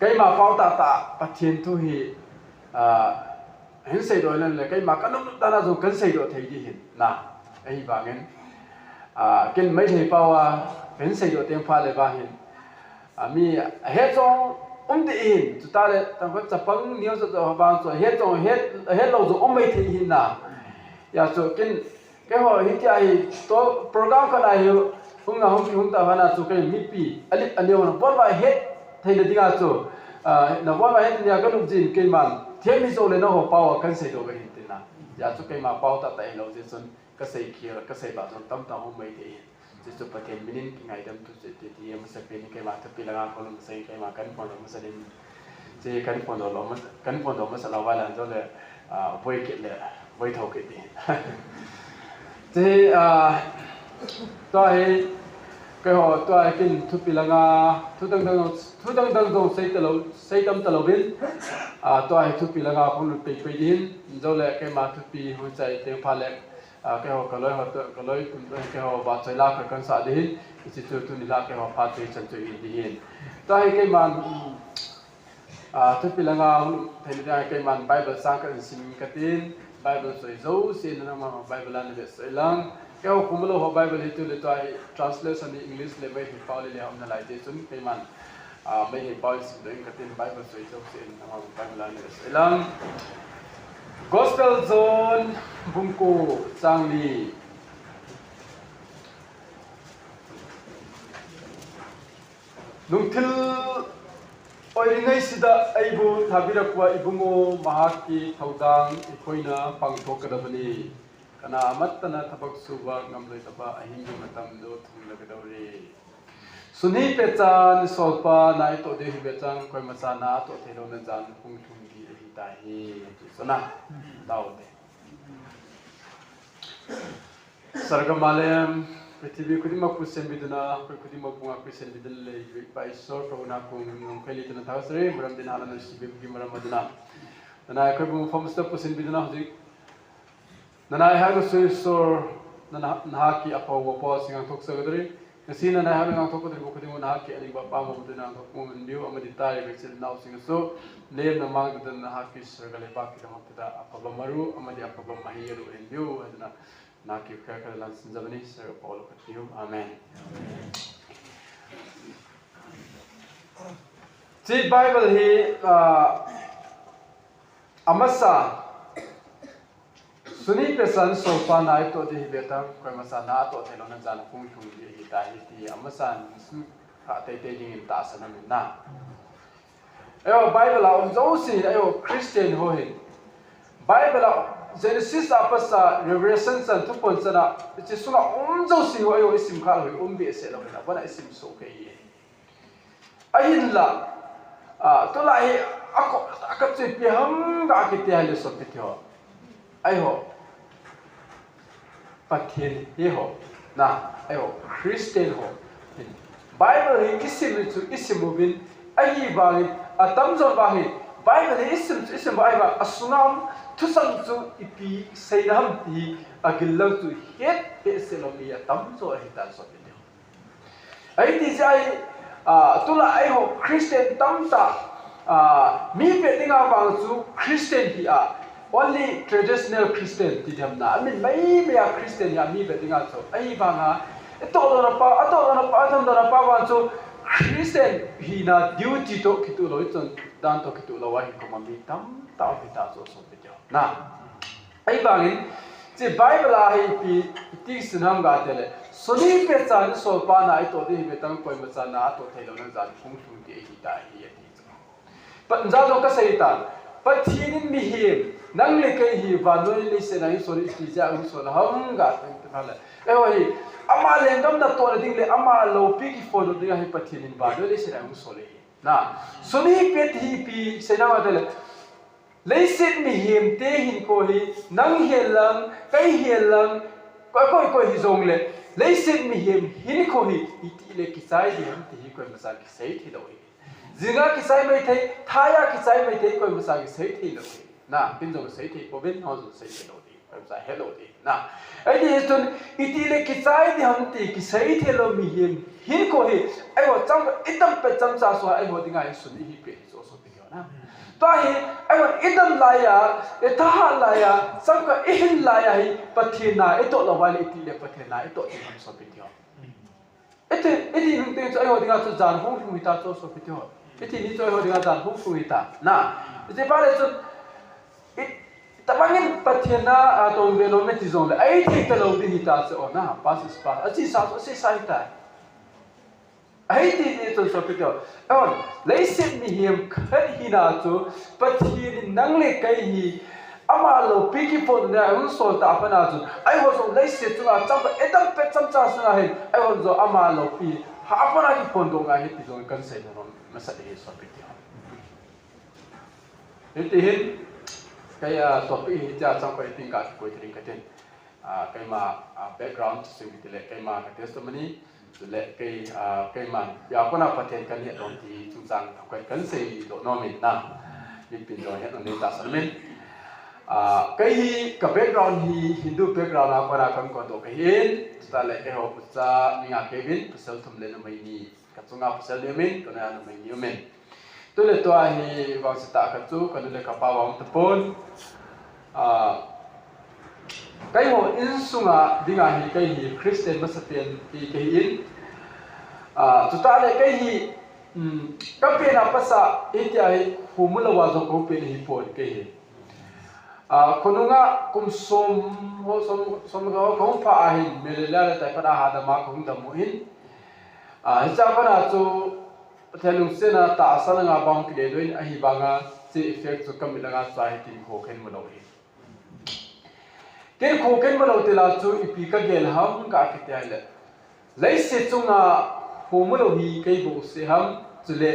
cái mà bao ta bắt thiên thu hi hình xây đồ lên là cái mà các lúc ta là dùng cái xây đồ thấy gì hiện na ấy và nghe cái mấy thầy bao hình xây đồ tiếng pha lại và hiện mi hết trong đi hiện chúng ta là thằng có chập băng nhiều rồi vào rồi hết trong hết lâu rồi mấy thầy hiện na ya so cái hồi hiện tại to program cái này không ta vào so cái mi pi anh điều nó vẫn phải hết thầy là tiếng à so nó vẫn phải hết nhà cái lúc gì cái mà thiên mi so lên nó học bao cái xây đồ cái hiện tại na ya so cái mà bao ta tại lâu rồi xuân cái xây kia cái xây bảo trong tâm tâm mấy thầy chỉ số phát triển mình ngày đêm tu sẽ thì em sẽ bên cái mà thực là con mình xây cái mà cán phần đó mình sẽ đến chỉ cán phần đó là cán phần đó mình sẽ làm vài lần rồi là vui kiện là vui thầu kiện tiền thì tôi cái họ tôi kinh thu pi là thu tăng dòng xây tâm tàu bên tôi thu pi là không được bị bị điên rồi là cái mà thu pi hồi chạy tiếng pha lệ cái họ cái lối cái họ bắt chạy la cái con sa đi chỉ tu tu la cái họ phát triển chân chơi đi hiền tại cái màn tu pi là thấy là cái màn Bible sang cái sinh cái tin Bible soi dấu xin nó mà Bible là để soi lăng cái họ cũng lo họ Bible itu le toai translation in English le về thì Paul le hôm nay lại thế chúng cái màn mấy cái Paul xin đến cái tin Bible soi dấu xin nó mà Bible là để soi lăng Gospel Zone Bungku Changli Nungthil oiringai sida aibu thabirakwa ibungo mahaki thaudang ikoina pangthokadabani kana amattana thabak suba ngamloi taba ahingi matamdo thumlagadawri suni pechan solpa nai to de hibechang koi machana to thelona jan pungthumgi tahi sona daute sargamalem पृथ्वी खुदिमा कुशन बिदना खुदिमा पुंगा कुशन बिदल ले बाइसोर प्रभुना कुंग खैली तना थासरे मरम दिन हालन सिबे की मरम मदना नना खै बु फमस्त कुशन बिदना हजि नना हाग सुसोर नना नहा की अपो वपो सिंग थोक सगदरे नसीना नना हाग नंग थोक दरि खुदिमा नहा की अनि बा पाम मदना थोक मो मंदियो अमदि ताय बेचल नाउ सिंग सो लेम न मांग दन नहा की सरगले बाकी दमकता अपब मरु अमदि अपब महियरु एंदियो अदना Naki kaya lansin zabani sir Paulo katiyo amen. Ci Bible hi amasa suni pesan sofa nai to di beta koi masa na to thelo na jan pung thung di ta hi ti amasa su ka te te ding ta sana na. Ayo Bible a zo si ayo Christian ho hin Bible Genesis apasa Revelation san tu pon sana chi sunga zo si ho ayo isim khal ho be se la na bana isim so ke ye ahin la to la hi ako chi pi ham ga ki te hale so pi tho ai ho pathin ye ho na ai ho Christian ho Bible hi isim chu isim bin ai ba hi atam zo ba hi Bible hi isim ba ai ba asunam tu sang tu ipi saydam ti agilang tu het pe selomia tam so hitan so video ai ti sai tu la ai ho Christian tam ta mi pe tinga bang chu Christian hi only traditional Christian ti tham na I mean mai me a Christian ya mi pe tinga so ai ba nga to do na pa tham do na pa ba chu Christian hi na duty to kitu loi chon dan to kitu lo wa hi ko mi tam ta hita so so na ai bangin che Bible a hi pi ti sinam ga tele soni pe chan so pa na ai to de be tang koi ma chan na to thelo na jan phung thung ti hi ta hi ti pan ja do ka sai ta pathinin mi hi nang le kai hi va no le se na hi sori ti ja u so na ham ga ta la e ho hi ama le ngam na to ding le ama lo pi ki fo do de hi pathinin va no le se na u so le na soni pe thi pi se na wa tele Leisit mi him te hin ko hi nang helang kai helang koi hi zong le leisit mi him hin ko hi iti le kisai di ham ti hi koi masa ki sei thi lo hi zinga kisai mai thai thaya kisai mai thai koi masa ki sei thi lo hi na pin zong sei thi ko bin ho zo sei thi lo di koi masa hello di na ai di tun iti le kisai di ham ti ki sei thi lo mi him hin ko hi ai ho chang itam pe cham cha so ai ho dinga sun hi pe so na to hi ai wan idam la ya etha la ya sam ka ihin la ya hi pathina eto la wali ti le pathina eto ti ham so pitio eti nung te ai ho dinga chu jan hong hu ta cho so pitio eti ni cho ho dinga jan hong hu ta na ite pare chu tabangin pathina atom velometi zone le ai ti ta lo di ta so na pass achi sa so se sai ta ai ti ni to so pitio on leisit mi hiam khat hi na chu pathin nang le kai hi ama lo piki phone na un so ta pa na chu ai ho so leisit chu a cham edam pe cham cha sa hen ai ho zo ama lo pi ha pa na ki phone do nga hi ti zo kan sai na ma sa de so pitio eti hin cái topic hi cha chang pa ting ka ko ting ka ten cái mà background sim ti le cái mà cái testimony le cái mà ya ko na pathen kan he don ti chung chang ka kan sei do no min na mi pin do he no ne ta san min cái ka background hi Hindu background na ko na kan ko do cái hin ta le cái ho cha ni nga Kevin pasal thum le no mai ni ka chunga pasal le min ko na no mai ni men tu le to hi wang sita ka chu kan le ka pa wang ta pon cái hồ in sunga dinga hi cái hi Christian masapian hi cái in chúng ta lại cái hi các bên apa sa itu hi humula wajah kau bên hi pon cái hi konunga kum som kau pa ahin melala tai pada hada ma kau damu hin hijab na chu thelung sena ta asal nga bang ki doin ahi banga che effect chu kamilanga sai tin ho khen mano hi ken ko ken mano tela chu ipi ka gel ham ka ki ta le lai se chunga homulo hi kai bo se ham chule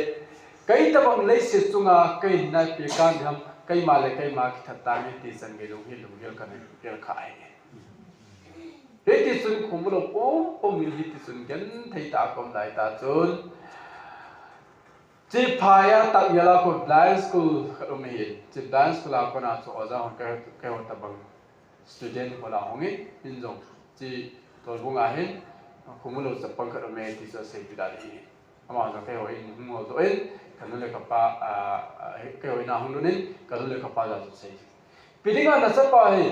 kai ta bang lai se chunga kai na pe kan ham kai ma le kai ma ki thata ni ti san ge lu hi lu gel kan gel kha ai he ti sun homulo pom mi hi ti sun gen thei ta kom dai ta chun chỉ phải tập yala ko blind school khalo me hi chỉ blind school a ko na cho oza hon ka hon tabang student ko la hongi in jong chỉ to bunga hin khumulo sapang khalo me ti so se bida hi ama jo ka ho in mo zo in kan le ka pa ka ho na hon nin kan le ka pa ja so se pidinga na sa pa hi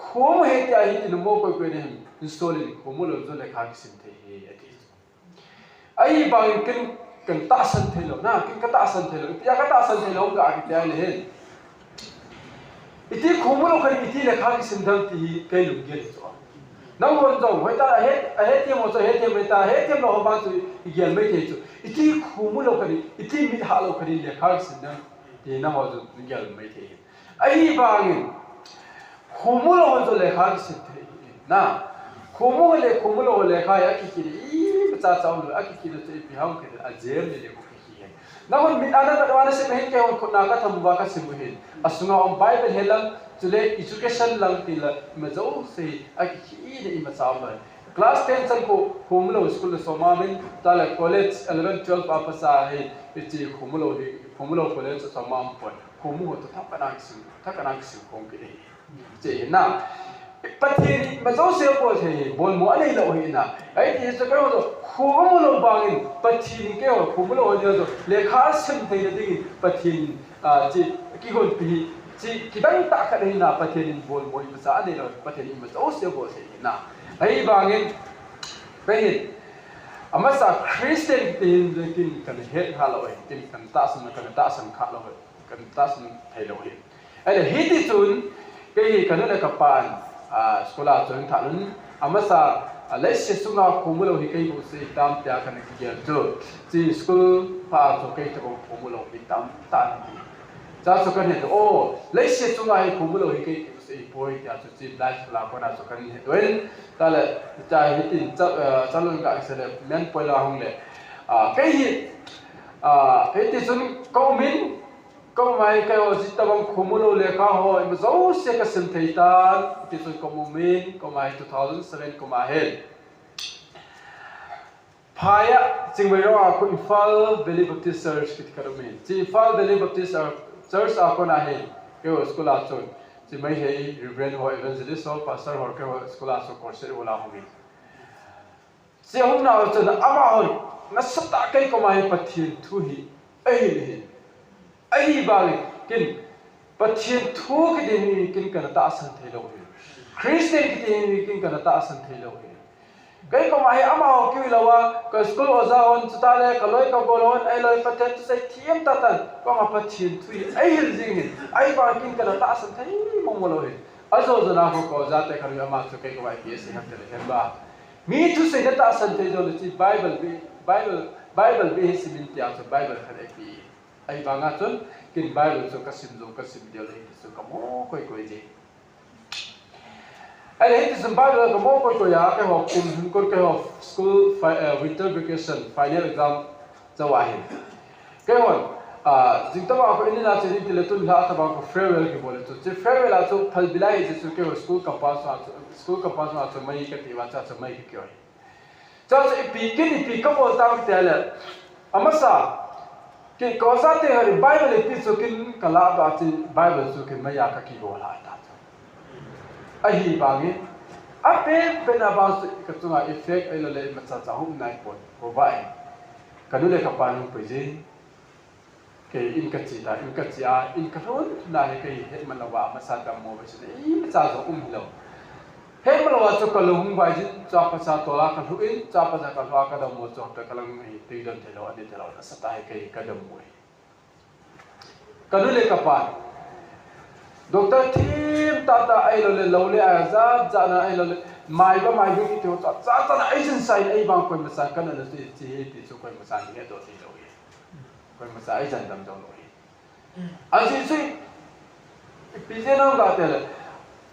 khom he ti a hi ti mo ko ko ne install ni khumulo zo le kha ki sim the hi ati ai bang kin kan ta san thelo na kin ka ta san thelo ya ka ta san thelo ga ki ta le hen iti khumulo kan iti le kha ki sim dang ti kai lu ge so nang hon zo hoi ta he ti mo so he ti me ta he ti mo ba tu ge me te chu iti khumulo kan iti mi ha lo kan le kha ki sim dang ti na mo zo ge me te ai ba ngin khumulo hon zo le kha ki sim te na khumulo le kha ya ki ki cha chau lu aki lo te pi hau ke ajem le ko ki he na hon mit ana ka wana se mehin ke hon ko na ka thamu ba ka se muhin asunga on bible helang chule education lang ti la ma zo se aki ki de ma cha ba class 10 san ko khumulo school so ma min ta la college 11 12 apa sa he ti khumulo college so ma po khumu to ta ka na ki kong ki je na pathin ma zo se po the bol mo ani lo hi na ai ti so ka ho khumulo bangin pathin ke ho khumulo ho jo le kha sim the de pathin ji ki gon pi ji ki dang ta ka na pathin bol mo i sa ani lo pathin ma zo se po the na ai bangin pehin amasa Christian tin kan he ha lo tin kan ta san kha lo kan ta san the lo hi ai le hi ti chun ke hi kan le ka pan sekolah tuan talun amasa les sunga khumulo hi kai bu se tam pya kan ki jo ji school pa to kai to khumulo hi tam ta ni ja so kan he o les sunga hi khumulo hi kai bu se poi ya so ji life la ko na so kan he wen ta le cha hi tin cha lun ga se le men poi la hong le kai hi he ti sun ko min ko mai kai o ji tabang khumulo le kha ho im zo se ka sim thei ta ti so ko min ko mai 2007 ko ma he phaya chingwei ro a ko Imphal Valley Baptist Church ki ka min ji Imphal Valley Baptist Church a ko na he ke o school a chon ji mai he reverend ho evangelist ho pastor ho ke o school a so course wala ho mi se hom na o chon ama ho na sata kai ko mai pathin thu hi ai le ai bang kin pathian thu cái đi kin kana ta san thei lo Christian cái đi kin kana ta san thei lo cái có mai ama kêu là wa cái school ozaon chuta le kaloi ka bolon ai loi pathian tu sai thiam ta tan có mà pathian thui ai hil jing ai bang kin kana ta san thei mong mo lo azo zana ko za te kharu ama chu cái có mai ps hak te le ba mi thu sai ta san thei lo chi Bible be simin tia so Bible khan ek pi ai banga chun kin Bible so kasim dia le so kamo koi je ai le ti some Bible kamo koi ya ke ho kum ko ke ho school winter vacation final exam chawa hin ke hon jing ta ba ko ini la che ti le tu la ta ba ko farewell ke bole to che farewell a so phal bilai je so ke ho school ka pass ma so mai ka ti wa cha so mai ke kyo cho ipi ka bol tam te le amasa ki ko sa te hari Bible pi so kin kala ba chi Bible so kin maya ka ki bola ta ahi bangi ape bena ba ka tunga effect ai le ma cha hum nai pon ko vai ka du le ka pa nu pe je ke in ka chi ta in ka chia in ka ron na he ke he man la wa ma sa ta mo ba se i ma cha zo lo he ma la wa so ka lu hum vai ji cha pa sa to la ka lu in cha pa sa ka lwa ka da mo cho ta ka lang hi ti don te lo ani te lo sa ta he ke ka da mo ka du le ka pa doctor thim ta ai lo le a za na ai lo le mai ba ki to cha na ai sin sai ai bang ko ma sa ka na ti ti so ko ma sa ni do ti lo ye ko ma sa ai jan dam do lo ye a si si pi je no ga te le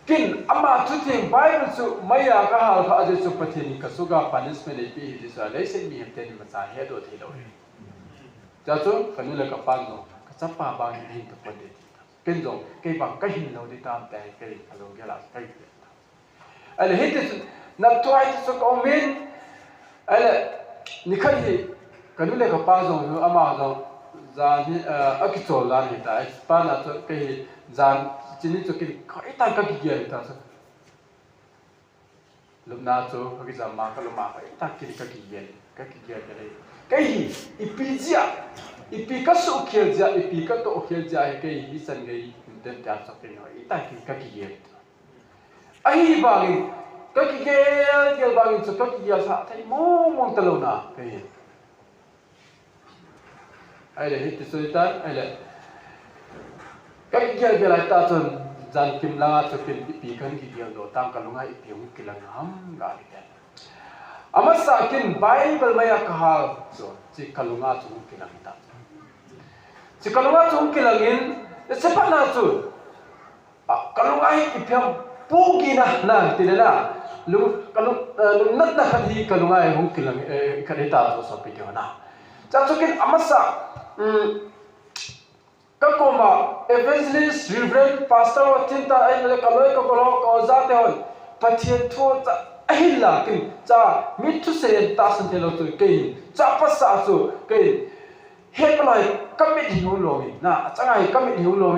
kin ama tu thing Bible su maya ka hal kha je su pathini ka su ga punishment ai pi ji sa le sin mi hem te ni ma sa he do ti lo ye cha chu ka nu le ka pa no ka cha pa ba ni hin to pa de kin dong ke bang ka hin lo di tam te ke ka lo ge la kai ale hit na toy su ko min ale ni khai hi ka nu le ka pa zo no ama zo za ni akitol la ni ta pa na to ke zan chini to ki kai ta ka ki ge ta so lumna to ka ki zam ma ka lo ma kai ta ki ge le kai hi ipi ka su khel ja ipi ka to khel ja he kai hi san gai den ta so ke no ita ki ka ki ge ai ba gi ka ki ge ba gi so ka ki ya sa thai mo ta lo na kai ai le hit so ta ai le ka ki ge la ta chon jan kim la cho kin ipi kan ki ge do tam ka lo nga ipi ung ki la ham ga ni ta amasa kin Bible maya ka ha so chi kalunga chu ki la ta si kalunga chu ki la ngin se pa na chu kalunga hi ipyam pu gi na ti na lu nat na khan hi kalunga hi hung ki la ka re ta so pi de na cha chu kin amasa ka koma evangelist reverend pastor wa tinta ai le kaloi ka bolo ko za te hon pathian tho cha ahilla kin cha mithu se ta san te lo tu ke cha pa sa su ke he palai kamit hiu lo na changai kamit hiu lo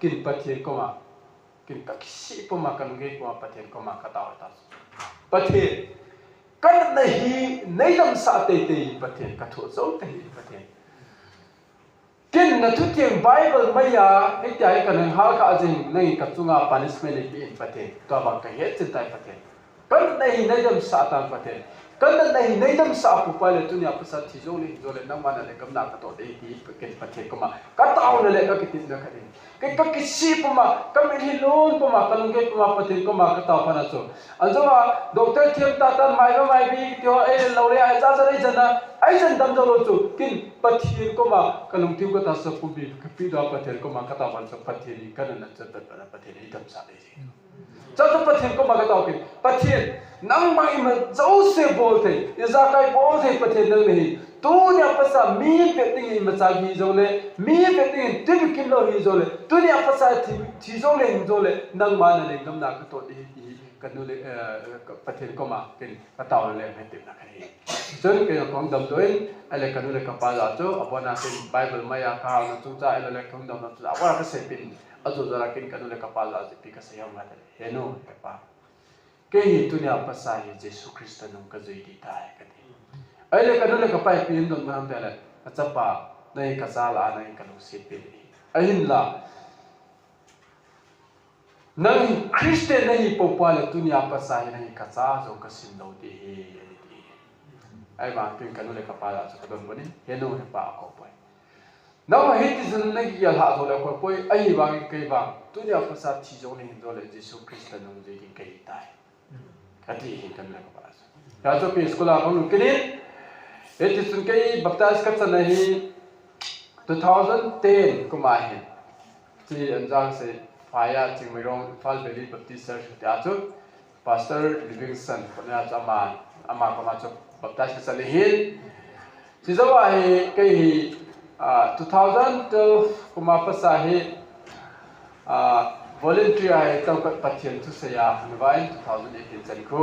kin pathian ko ma kin ka si po ma kan ge ko pathian ko ma ka ta ta pathian kan nei dam sa te pathian ka tho zo te pathian kin na thu tiang Bible maya he tai kan ha ka jing nei ka chunga punishment ni pathian to ba ka he chin tai pathian kan nei dam sa ta pathian kan nei dam sa pu pa le tu nya pa sa thi zo le nang ma na le kam na ka to de hi ken pathian ko ma ka taw na le ka ki tin na ka ni ka ki si pu ma ka mi hi lon pu ma ka lung ge pu ma pathian ko ma ka taw pa na so anjo wa doctor thiam ta tan mai bi tyo e lo le ai cha sa le jana ai jan dam zo lo chu kin pathian ko ma ka lung tiu ka ta sa pu bi ka pi da pathian ko ma ka taw pa so pathian ni ka na cha ta pa pathian ni dam sa le ji cha to pathian ko ma ka taw ki pathian nang mai ma zo se bol the iza kai bol the pathian nang nei tu nya pa sa mi pe ting ma cha gi zo le mi pe ting ti bi kin lo hi zo le tu nya pa sa thi zo le nang ma na le gam na ka to di ka nu le pathian ko ma kin ka taw le me ti na ka ni chon ke kong dam doin ale ka nu le ka pa la cho abona kin Bible ma ya ka na chu cha ale le kong dam na chu awara ka se pin azo zara kin ka nu le ka pa la pi ka se yam ma le he no ka pa ke hi tu nya pa sa hi Jesus Christ nung ka zui di ta ka ni ai le ka nu le ka pa pi ndon ma te le ka cha pa nei ka sa la nei ka lu si pi ahin la nang Christian nahi popala dunia pasai nahi kaca zo kasin lo de he ai ba pin kanu le kapala so kadon bani heno he pa ko pai naw he ti zun na gi ha zo le ko poi ai ba kai ba dunia pasa ti zo ne do le Jesus Christian nong je ki kai tai kati hin kan le kapala ya so pe skola ko lu kini he ti zun kai baptize ka sa nahi 2010 ko ma he ti anjang se Faya Chingmirong Fall Valley Baptist Church Teachu Pastor Livingston Konya Chama Ama Kamacho Baptist Salihin Sizawa he kai 2012 kuma pasahi voluntary ai tawkat pathian tu saya November 2018 sanko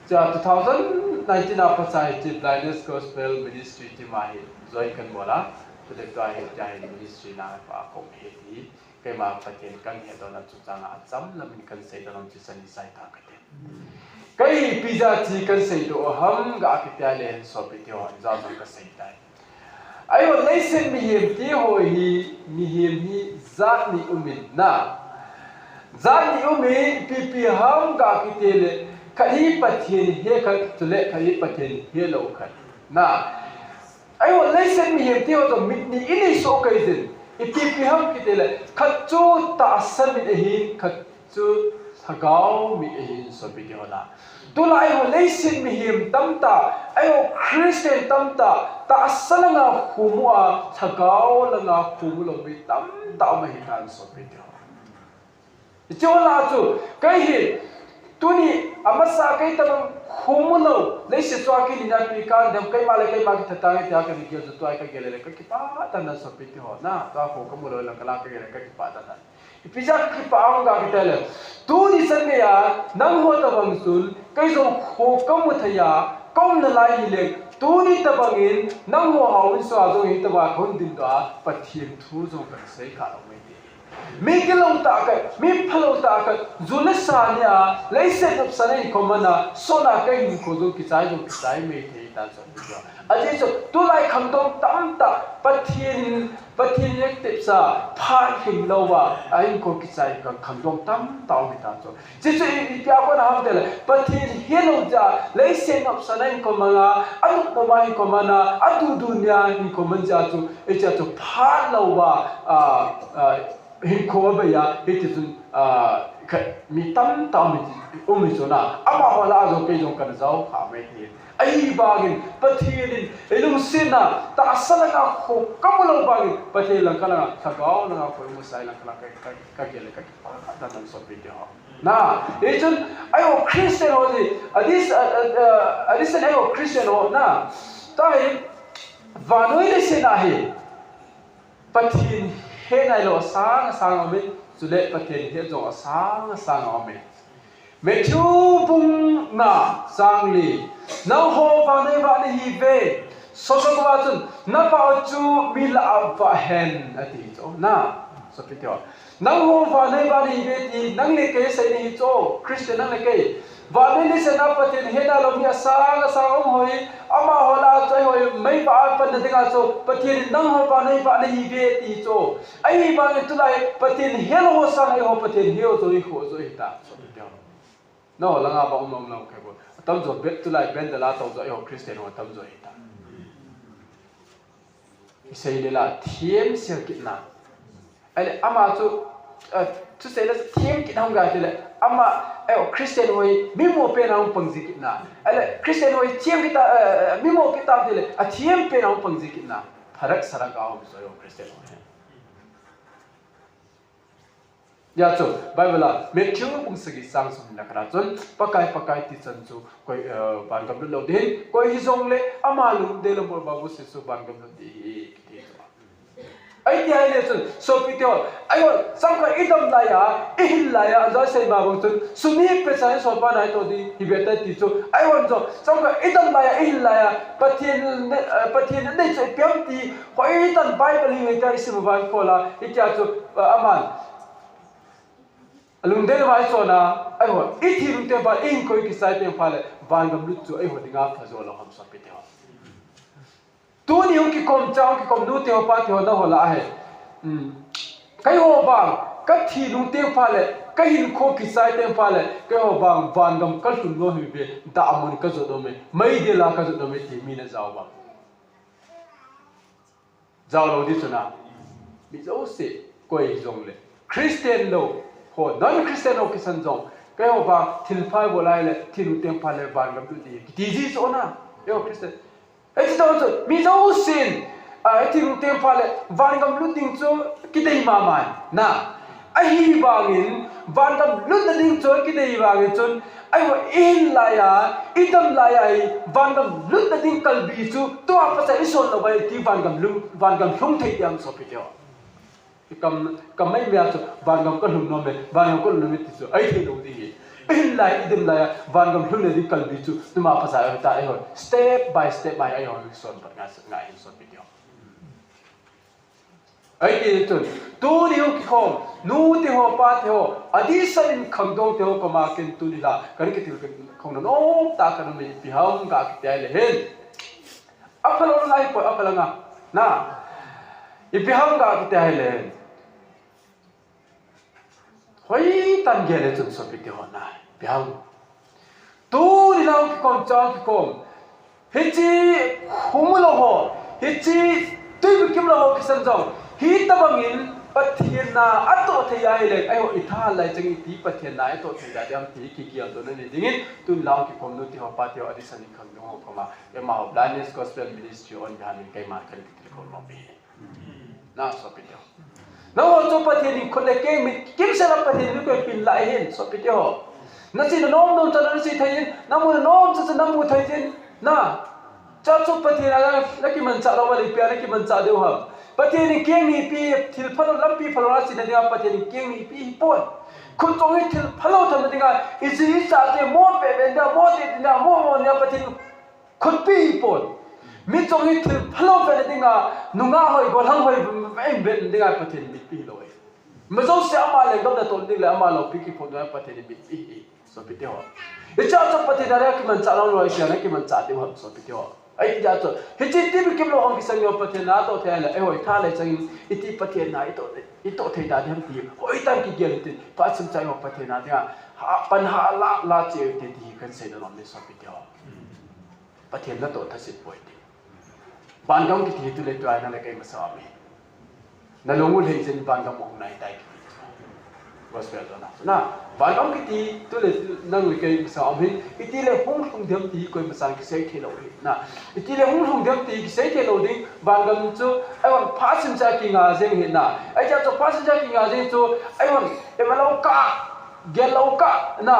ja 2019 pasahi ti Blindness Gospel Ministry ti mai join kan bola tu de to ai jai ministry na pa ko he kai ma pathian kan he to na chu changa cham lamin kan sei to nam chi sani sai ta ka te kai pizza chi kan sei to ham ga ki pya le so pe ti ho za zo ka sei tai ayo leisen mi hem ti ho hi mi hem hi zat ni umin na zat ni umi pi ham ga ki te le kai pathian he ka tu le kai pathian he lo ka na ayo leisen mi hem ti ho to mit ni ini so kai din ipi ham kitele khachu ta san mi hi khachu thagau mi hi so bi hola tulai ho leisin mi him tamta ayo Christian tamta ta asalanga khumua thagau langa khumulo bi tamta ma hi kan so bi ho ichola chu kai hi tuni amasa kai tam khumulo leisi chwa ki lina pi kan dam kai male kai ma ki thata ngai ta ka ni ki zo ai ka gele ka ki pa ta na so pi ho na ta ko ka mulo la kala ka gele ka ki pa ta na ipija ki pa ang ga ki tele tu ni san me ya nang ho ta bang sul kai zo kho kam mu thaya kom na lai hi le tu ni ta bangin nang ho haun so a zo hi ta ba khon din da pathian thu zo ka sei ka lo me mi kilong ta ka mi phalo ta ka zulasa nya leise top sanai komana sona kai ni ko zo ki sai me the ta so jo aje so tu lai kham dong tam ta pathian nek tep sa pha him lo wa ai ko ki sai ka kham dong tam ta mi ta so je so i pya ko na ham de pathian hello ja leise top sanai komana adu ko mai komana adu dunya ni komanja so e cha so pha lo wa hin ko ba ya hitun mi tam tam mi so na ama wala zo pe jong kan zau kha me ni ai bagin pathirin elung sina ta asala ka ko kamulo bagin pathilan kala thagao na ko mu sai la kala ka gele ka pa ta nan so pe ho na etun ayo Christian ho di adis ayo Christian ho na tai vanoi le sina he pathin he nai lo sang ome zule pathian he zo sang ome me chu bung na sang li na ho va ne hi ve so wa chun na pa chu mi la va hen ati cho na so pi tyo na ho va ne hi ve ti nang le ke sai ni cho Christian nang le ke va ne se na pathian he na lo mi sang om hoi ama hola chai hoi mai ba pan de ga cho pathian nang ho va ne hi ve ti cho ai ba ne tu lai pathian he lo sang ai ho pathian he zo hi ho zo hi ta so pi tyo no langa ba om lo ke bo tam zo bet tu lai ben de la to zo ai ho Christian ho tam zo hi ta isai le la thiem sia ki na ai ama chu tu sei la thiem ki nam ga le ama ai Christian hoi mi mo pe na pang zi ki na ai Christian hoi thiem ki ta mi mo ki ta le a thiem pe na pang zi ki na pharak sara ga ho so yo Christian hoi ya chu Bible la Matthew bung sagi sang sum la kra chun pakai ti chan chu koi ban gam lo din koi hi zong le ama lu de lo bor babu se su ban gam di ti ai ti ai le chun so pi tyo ai wo sang ka idam la ya ihil la ya za sei ba bung chun sumi pe sai so pa nai to di hi beta ti chu ai won zo sang ka idam la ya ihil la ya pathian ne chai pyam ti koi tan Bible hi ta isim ban ko la ikya chu aman alung den vai so na ai ho I thi lung te ba in koi ki sai te phale van gam lut chu ai ho dinga phazo lo ham sa pe te ho tu ni ki kom chao ki kom nu te ho pa te ho na ho la he cái hồ bằng các thì nung tiếng pha lệ cái hình khô kỳ sai tiếng pha lệ cái hồ bằng van gầm các sùng lô hình về tạo một cái chỗ đó mấy đi là cái chỗ đó thì mình là giàu bằng giàu lâu đi chỗ nào bị dấu sẽ quay dòng lệ Christian lâu hồ non Christian lâu cái sân dòng cái hồ bằng thiên phai vô lại lệ thiên nung tiếng pha lệ van gầm cái gì chỗ nào yêu Christian ấy thì đâu rồi bị dấu xin ai thì nung tiếng pha lệ van gầm lúc tiếng chỗ cái đây mà mày na ai bangin van gam lut na ding choi ki dei bangin chun ai wa in la ya idam la ya van gam lut na ding kalbi chu to apa sai son lo bai ti van gam hlung thei yang so pidyo kam mai mya chu van gam ka hlung no me van gam ko lu mi ti chu ai thei lo di in la idam la ya van gam hlung na ding kalbi chu tu ma pa sai ta ai ho step by ai ho son pa nga in so pidyo ai ki tu tu ni ki khom nu ti ho pa ti ho adi san khang dong ti ho pa ma ken tu ni la kan ki til khong no ta kan mi pi ham ka ki tai le hen apalo lai po apala nga na i pi ham ka ki tai le hoi tan ge le chun so pi ti ho na pi ham tu ni la ki kom cha ki kom he chi khumulo ho he chi tu bi kim lo ho ki san jong hi tabangin pathian na ato thayai le ai ho itha lai changi ti pathian na ato thayai dam ti ki ki ando ne dingin tu law ki community ho pati ho adison ni khang no ko ma e ma ho blindness gospel ministry on han kai ma kan ki ko no bi na so pi ho na ho to pathian ni khole ke mi kim se la pathian ni ko pin lai hen so pi ho na si no nom ta na si thayin na mu nom cha na mu thayin na cha chu pathian la ki man cha la wa li pya la ki man cha deu ha pathian ni keng ni pi thil phalo lampi phalo ra sin dia pathian ni keng ni pi pon khun chong hi thil phalo tham dinga isi sa te mo pe ben da mo te dinga mo ne pathian khun pi pon mi chong hi thil phalo pe dinga nunga hoi bol hang hoi em ben dinga pathian mi pi loi ma zo se ama le gam da ton ding le ama lo pi ki phon da pathian mi pi so pi te ho e cha cha pathian da ki man cha lo lo sia na ki man cha te ho so pi te ho ai ti ja cho he chi ti bi kim lo ong ki sang yo pathian na to the la ai hoi tha le chang iti pathian na ito thei da hem ti hoi tan ki gel ti pa chim chai ho pathian na dia ha pan ha la che ti ti kan se da nom le so pi te ho pathian na to tha sit poi ti ban gam ki ti tu le twa na le kai ma sa mi na longul hei chen ban gam ong nai tai gospel na ban gam ki ti tu le nang le kai sa mi iti le hong hong dem ti koi ma sang ki sei the lo na iti le hong hong dem ti ki sei the lo ding ban gam chu ai wan pha sim cha ki nga jeng he na ai cha chu pha sim cha ki nga jeng chu ai wan e ma lo ka ge lo ka na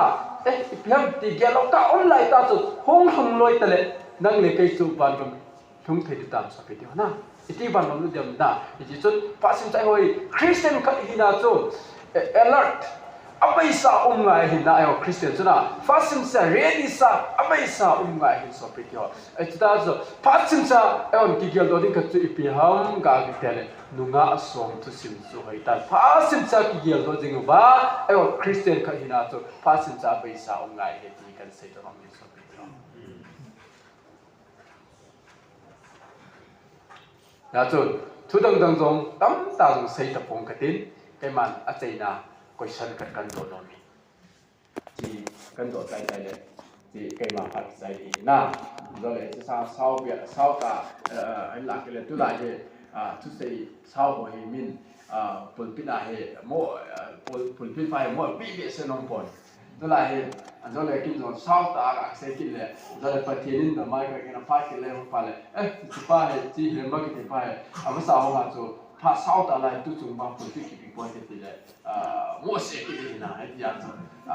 piam ti ge lo ka online ta chu hong hong loi ta le nang le kai chu ban gam thung thei ti tam sa pe ti na iti ban gam lu dem na iti chu pha sim cha hoi Christian ka hi na chu alert abai sa ngai hin na ayo Christian chuna fasim sa ready sa abai sa ngai hin so pe kyo eta zo fasim sa ayon ki gel do din ka chu ipi ham ga ki tele nunga asom tu sim su hai ta fasim sa ki gel do jing ba ayo Christian ka hina chu fasim sa abai sa ngai he ti kan se do rom so pe kyo na chu thu dang dang jong tam ta jong sei ta pong ka tin cái màn ở đây là question cần độ nó mi chỉ cần độ tại đây thì cái màn phải sai đi na rồi lại sau việc sau cả anh làm cái là tôi lại thì tôi sẽ sau của hình mình phần pin là hệ mỗi phần pin phải mỗi bị sẽ nông phồn tôi lại rồi lại kinh rồi sau ta sẽ kinh là rồi lại phát triển nên mai cái nó phải cái level phải là chỉ phải chỉ là mấy cái phải mà sau mà rồi他烧的来都从把回去给关的的，我写给你拿一样子。